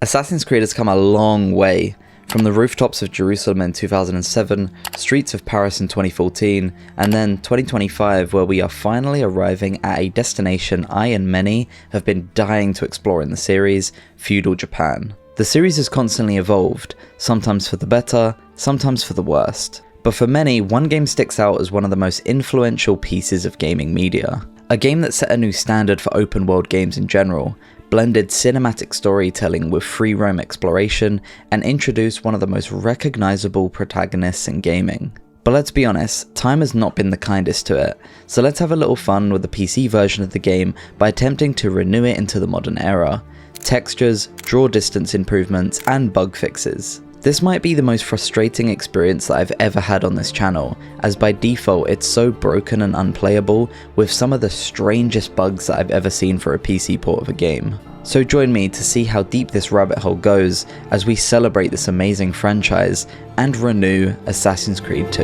Assassin's Creed has come a long way, from the rooftops of Jerusalem in 2007, streets of Paris in 2014, and then 2025, where we are finally arriving at a destination I and many have been dying to explore in the series, feudal Japan. The series has constantly evolved, sometimes for the better, sometimes for the worst. But for many, one game sticks out as one of the most influential pieces of gaming media. A game that set a new standard for open world games in general, blended cinematic storytelling with free roam exploration, and introduced one of the most recognizable protagonists in gaming. But let's be honest, time has not been the kindest to it, so let's have a little fun with the PC version of the game by attempting to renew it into the modern era. Textures, draw distance improvements, and bug fixes. This might be the most frustrating experience that I've ever had on this channel, as by default it's so broken and unplayable, with some of the strangest bugs that I've ever seen for a PC port of a game. So join me to see how deep this rabbit hole goes as we celebrate this amazing franchise and renew Assassin's Creed 2.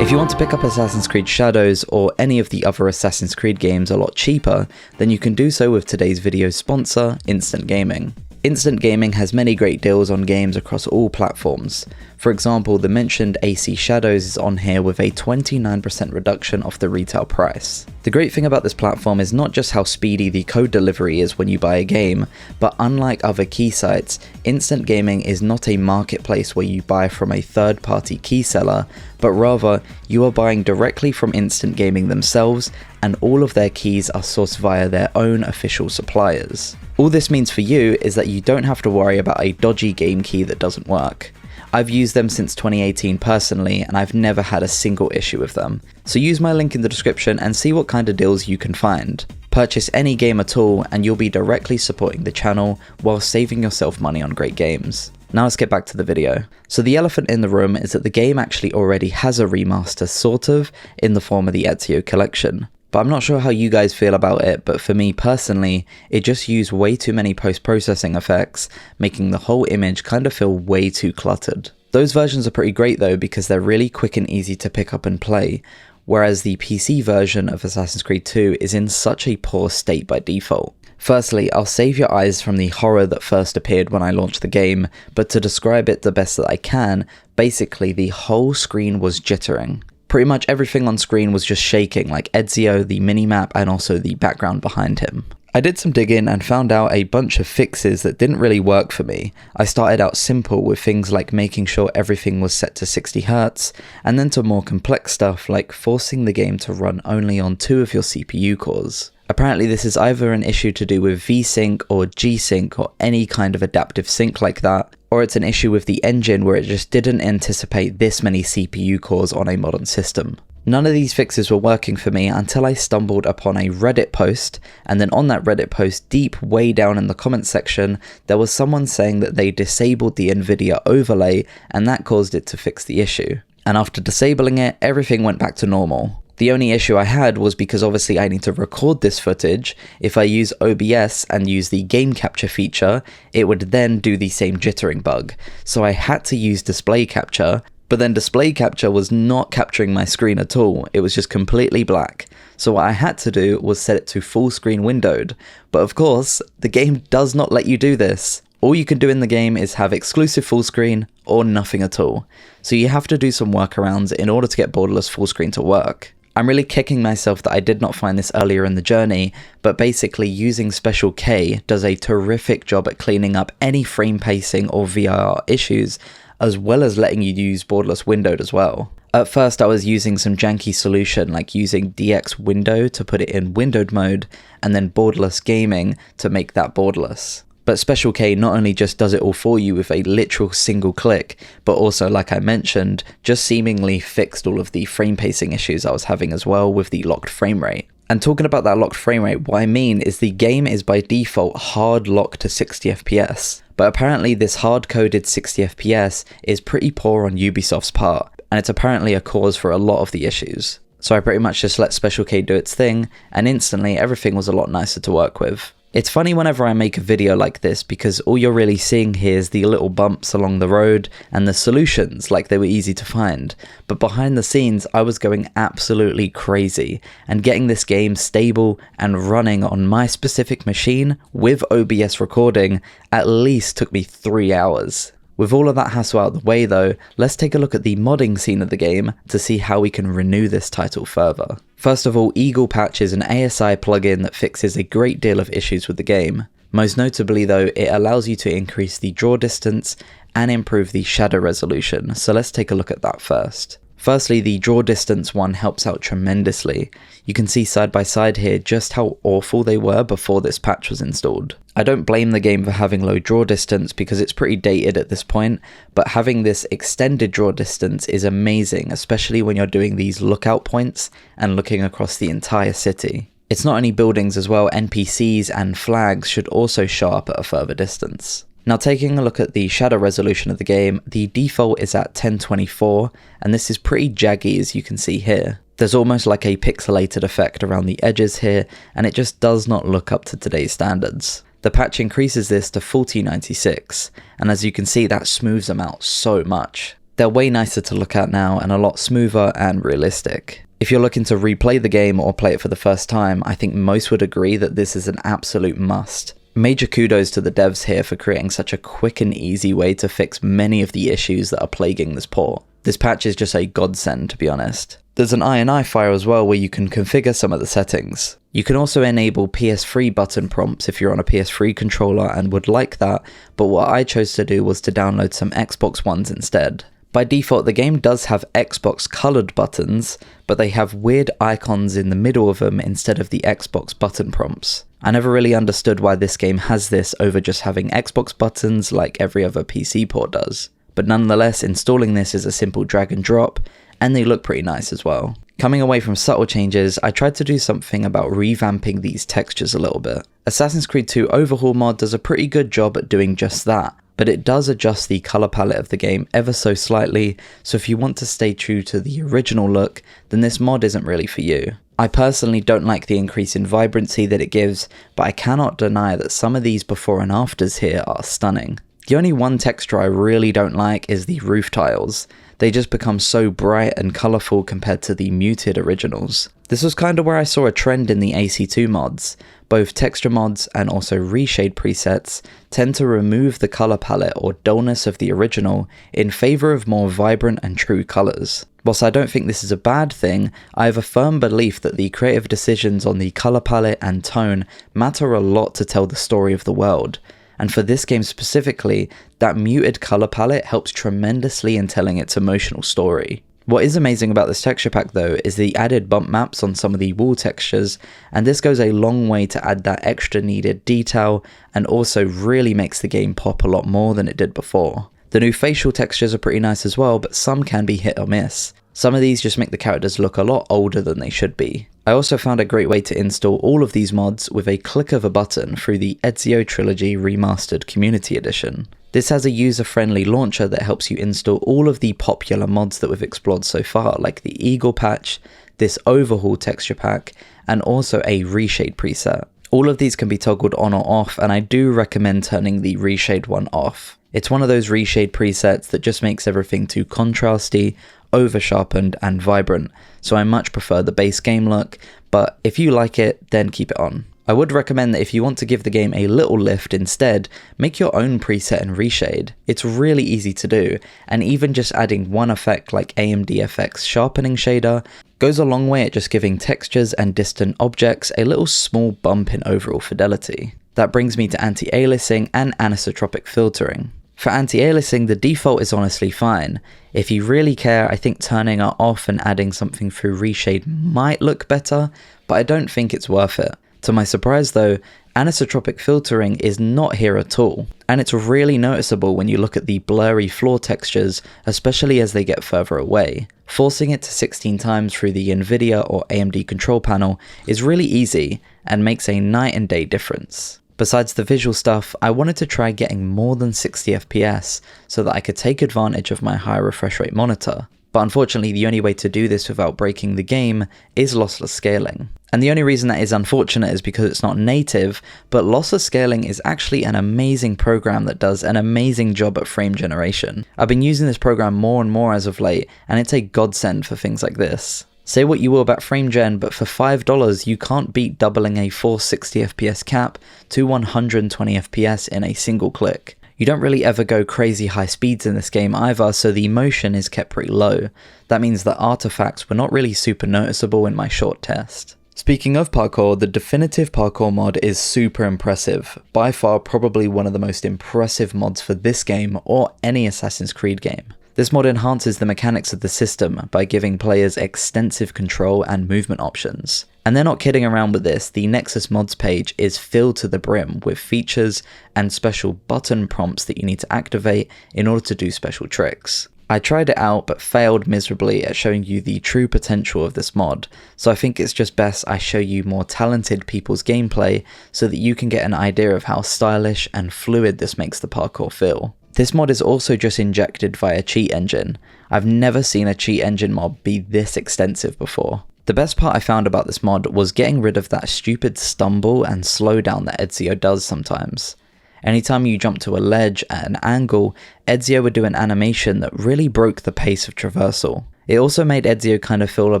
If you want to pick up Assassin's Creed Shadows or any of the other Assassin's Creed games a lot cheaper, then you can do so with today's video's sponsor, Instant Gaming. Instant Gaming has many great deals on games across all platforms. For example, the mentioned AC Shadows is on here with a 29% reduction off the retail price. The great thing about this platform is not just how speedy the code delivery is when you buy a game, but unlike other key sites, Instant Gaming is not a marketplace where you buy from a third-party key seller, but rather you are buying directly from Instant Gaming themselves, and all of their keys are sourced via their own official suppliers. All this means for you is that you don't have to worry about a dodgy game key that doesn't work. I've used them since 2018 personally, and I've never had a single issue with them. So use my link in the description and see what kind of deals you can find. Purchase any game at all and you'll be directly supporting the channel while saving yourself money on great games. Now let's get back to the video. So the elephant in the room is that the game actually already has a remaster, sort of, in the form of the Ezio collection. But I'm not sure how you guys feel about it, but for me personally, it just used way too many post-processing effects, making the whole image kind of feel way too cluttered. Those versions are pretty great though, because they're really quick and easy to pick up and play, whereas the PC version of Assassin's Creed 2 is in such a poor state by default. Firstly, I'll save your eyes from the horror that first appeared when I launched the game, but to describe it the best that I can, basically the whole screen was jittering. Pretty much everything on screen was just shaking, like Ezio, the minimap, and also the background behind him. I did some digging and found out a bunch of fixes that didn't really work for me. I started out simple with things like making sure everything was set to 60Hz, and then to more complex stuff like forcing the game to run only on 2 of your CPU cores. Apparently this is either an issue to do with VSync or G-Sync or any kind of adaptive sync like that, or it's an issue with the engine where it just didn't anticipate this many CPU cores on a modern system. None of these fixes were working for me until I stumbled upon a Reddit post, and then on that Reddit post, deep way down in the comments section, there was someone saying that they disabled the NVIDIA overlay and that caused it to fix the issue. And after disabling it, everything went back to normal. The only issue I had was because obviously I need to record this footage. If I use OBS and use the game capture feature, it would then do the same jittering bug. So I had to use display capture, but then display capture was not capturing my screen at all. It was just completely black. So what I had to do was set it to full screen windowed. But of course, the game does not let you do this. All you can do in the game is have exclusive full screen or nothing at all. So you have to do some workarounds in order to get borderless full screen to work. I'm really kicking myself that I did not find this earlier in the journey, but basically using Special K does a terrific job at cleaning up any frame pacing or VIR issues, as well as letting you use borderless windowed as well. At first I was using some janky solution like using DX window to put it in windowed mode, and then borderless gaming to make that borderless. But Special K not only just does it all for you with a literal single click, but also, like I mentioned, just seemingly fixed all of the frame pacing issues I was having as well with the locked frame rate. And talking about that locked frame rate, what I mean is the game is by default hard locked to 60 FPS. But apparently this hard-coded 60 FPS is pretty poor on Ubisoft's part, and it's apparently a cause for a lot of the issues. So I pretty much just let Special K do its thing, and instantly everything was a lot nicer to work with. It's funny whenever I make a video like this because all you're really seeing here is the little bumps along the road and the solutions like they were easy to find, but behind the scenes I was going absolutely crazy, and getting this game stable and running on my specific machine with OBS recording at least took me 3 hours. With all of that hassle out of the way though, let's take a look at the modding scene of the game to see how we can renew this title further. First of all, EaglePatch is an ASI plugin that fixes a great deal of issues with the game. Most notably though, it allows you to increase the draw distance and improve the shadow resolution, so let's take a look at that first. Firstly, the draw distance one helps out tremendously. You can see side by side here just how awful they were before this patch was installed. I don't blame the game for having low draw distance because it's pretty dated at this point, but having this extended draw distance is amazing, especially when you're doing these lookout points and looking across the entire city. It's not only buildings as well, NPCs and flags should also show up at a further distance. Now taking a look at the shadow resolution of the game, the default is at 1024, and this is pretty jaggy as you can see here. There's almost like a pixelated effect around the edges here, and it just does not look up to today's standards. The patch increases this to 4096, and as you can see that smooths them out so much. They're way nicer to look at now and a lot smoother and realistic. If you're looking to replay the game or play it for the first time, I think most would agree that this is an absolute must. Major kudos to the devs here for creating such a quick and easy way to fix many of the issues that are plaguing this port. This patch is just a godsend, to be honest. There's an INI file as well where you can configure some of the settings. You can also enable PS3 button prompts if you're on a PS3 controller and would like that, but what I chose to do was to download some Xbox Ones instead. By default, the game does have Xbox colored buttons, but they have weird icons in the middle of them instead of the Xbox button prompts. I never really understood why this game has this over just having Xbox buttons like every other PC port does. But nonetheless, installing this is a simple drag and drop, and they look pretty nice as well. Coming away from subtle changes, I tried to do something about revamping these textures a little bit. Assassin's Creed 2 Overhaul Mod does a pretty good job at doing just that, but it does adjust the color palette of the game ever so slightly, so if you want to stay true to the original look, then this mod isn't really for you. I personally don't like the increase in vibrancy that it gives, but I cannot deny that some of these before and afters here are stunning. The only one texture I really don't like is the roof tiles. They just become so bright and colourful compared to the muted originals. This was kind of where I saw a trend in the AC2 mods. Both texture mods and also reshade presets tend to remove the colour palette or dullness of the original in favour of more vibrant and true colours. Whilst I don't think this is a bad thing, I have a firm belief that the creative decisions on the colour palette and tone matter a lot to tell the story of the world. And for this game specifically, that muted colour palette helps tremendously in telling its emotional story. What is amazing about this texture pack though is the added bump maps on some of the wall textures, and this goes a long way to add that extra needed detail and also really makes the game pop a lot more than it did before. The new facial textures are pretty nice as well, but some can be hit or miss. Some of these just make the characters look a lot older than they should be. I also found a great way to install all of these mods with a click of a button through the Ezio Trilogy Remastered Community Edition. This has a user-friendly launcher that helps you install all of the popular mods that we've explored so far, like the EaglePatch, this Overhaul texture pack, and also a reshade preset. All of these can be toggled on or off, and I do recommend turning the reshade one off. It's one of those reshade presets that just makes everything too contrasty, over-sharpened and vibrant, so I much prefer the base game look, but if you like it, then keep it on. I would recommend that if you want to give the game a little lift instead, make your own preset and reshade. It's really easy to do, and even just adding one effect like AMD-FX sharpening shader goes a long way at just giving textures and distant objects a little small bump in overall fidelity. That brings me to anti-aliasing and anisotropic filtering. For anti-aliasing, the default is honestly fine. If you really care, I think turning it off and adding something through reshade might look better, but I don't think it's worth it. To my surprise though, anisotropic filtering is not here at all, and it's really noticeable when you look at the blurry floor textures, especially as they get further away. Forcing it to 16 times through the Nvidia or AMD control panel is really easy and makes a night and day difference. Besides the visual stuff, I wanted to try getting more than 60 FPS so that I could take advantage of my high refresh rate monitor. But unfortunately, the only way to do this without breaking the game is lossless scaling. And the only reason that is unfortunate is because it's not native, but lossless scaling is actually an amazing program that does an amazing job at frame generation. I've been using this program more and more as of late, and it's a godsend for things like this. Say what you will about frame gen, but for $5 you can't beat doubling a 460 FPS cap to 120 FPS in a single click. You don't really ever go crazy high speeds in this game either, so the motion is kept pretty low. That means that artifacts were not really super noticeable in my short test. Speaking of parkour, the definitive parkour mod is super impressive. By far probably one of the most impressive mods for this game or any Assassin's Creed game. This mod enhances the mechanics of the system by giving players extensive control and movement options. And they're not kidding around with this, the Nexus mods page is filled to the brim with features and special button prompts that you need to activate in order to do special tricks. I tried it out but failed miserably at showing you the true potential of this mod, so I think it's just best I show you more talented people's gameplay so that you can get an idea of how stylish and fluid this makes the parkour feel. This mod is also just injected via cheat engine. I've never seen a cheat engine mod be this extensive before. The best part I found about this mod was getting rid of that stupid stumble and slowdown that Ezio does sometimes. Anytime you jump to a ledge at an angle, Ezio would do an animation that really broke the pace of traversal. It also made Ezio kind of feel a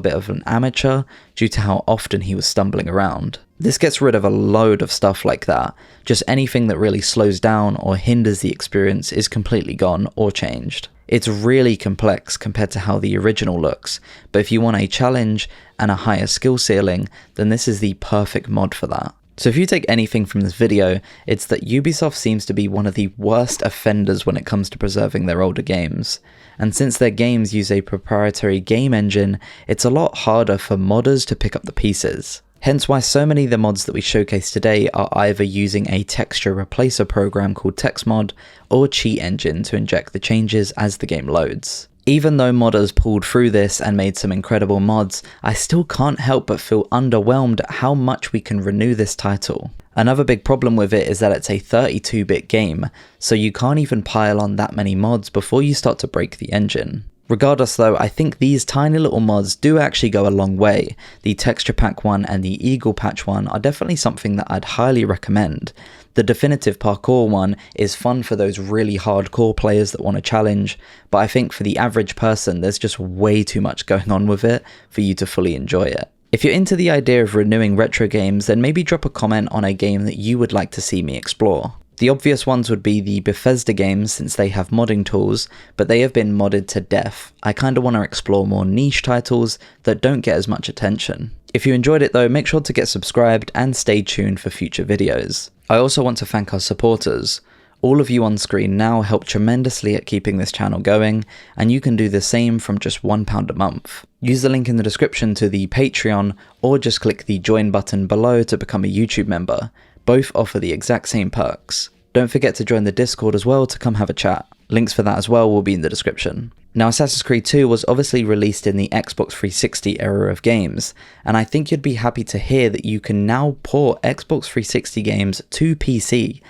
bit of an amateur due to how often he was stumbling around. This gets rid of a load of stuff like that. Just anything that really slows down or hinders the experience is completely gone or changed. It's really complex compared to how the original looks, but if you want a challenge and a higher skill ceiling, then this is the perfect mod for that. So if you take anything from this video, it's that Ubisoft seems to be one of the worst offenders when it comes to preserving their older games. And since their games use a proprietary game engine, it's a lot harder for modders to pick up the pieces. Hence why so many of the mods that we showcase today are either using a texture replacer program called TextMod or cheat engine to inject the changes as the game loads. Even though modders pulled through this and made some incredible mods, I still can't help but feel underwhelmed at how much we can renew this title. Another big problem with it is that it's a 32-bit game, so you can't even pile on that many mods before you start to break the engine. Regardless though, I think these tiny little mods do actually go a long way. The Texture Pack one and the EaglePatch one are definitely something that I'd highly recommend. The definitive parkour one is fun for those really hardcore players that want a challenge, but I think for the average person there's just way too much going on with it for you to fully enjoy it. If you're into the idea of renewing retro games, then maybe drop a comment on a game that you would like to see me explore. The obvious ones would be the Bethesda games since they have modding tools, but they have been modded to death. I kinda want to explore more niche titles that don't get as much attention. If you enjoyed it though, make sure to get subscribed and stay tuned for future videos. I also want to thank our supporters. All of you on screen now help tremendously at keeping this channel going, and you can do the same from just £1 a month. Use the link in the description to the Patreon, or just click the join button below to become a YouTube member. Both offer the exact same perks. Don't forget to join the Discord as well to come have a chat. Links for that as well will be in the description. Now Assassin's Creed 2 was obviously released in the Xbox 360 era of games, and I think you'd be happy to hear that you can now port Xbox 360 games to PC.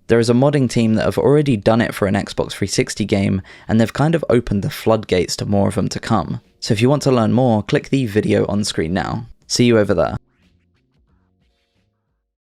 There is a modding team that have already done it for an Xbox 360 game, and they've kind of opened the floodgates to more of them to come. So if you want to learn more, click the video on screen now. See you over there.